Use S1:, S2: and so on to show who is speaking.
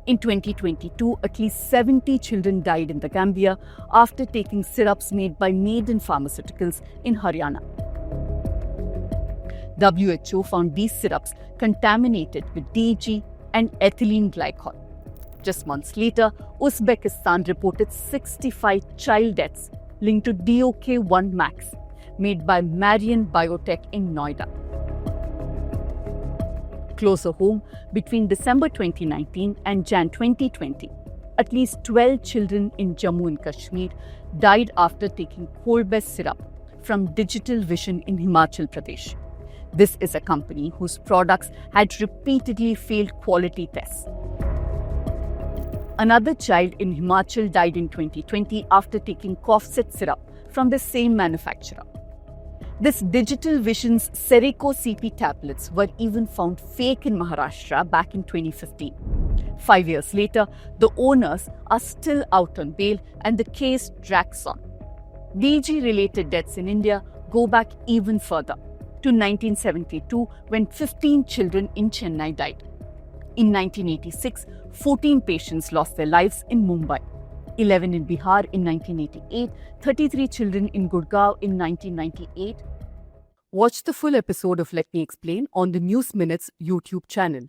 S1: In 2022, at least 70 children died in the Gambia after taking syrups made by Maiden Pharmaceuticals in Haryana. WHO found these syrups contaminated with DEG and ethylene glycol. Just months later, Uzbekistan reported 65 child deaths linked to DOK1 Max, made by Marion Biotech in Noida. Closer home, between December 2019 and Jan 2020, at least 12 children in Jammu and Kashmir died after taking Corbest syrup from Digital Vision in Himachal Pradesh. This is a company whose products had repeatedly failed quality tests. Another child in Himachal died in 2020 after taking Cofset syrup from the same manufacturer. This Digital Vision's Sereco CP tablets were even found fake in Maharashtra back in 2015. 5 years later, the owners are still out on bail and the case drags on. DEG-related deaths in India go back even further, to 1972 when 15 children in Chennai died. In 1986, 14 patients lost their lives in Mumbai, 11 in Bihar in 1988, 33 children in Gurgaon in 1998. Watch the full episode of Let Me Explain on the News Minutes YouTube channel.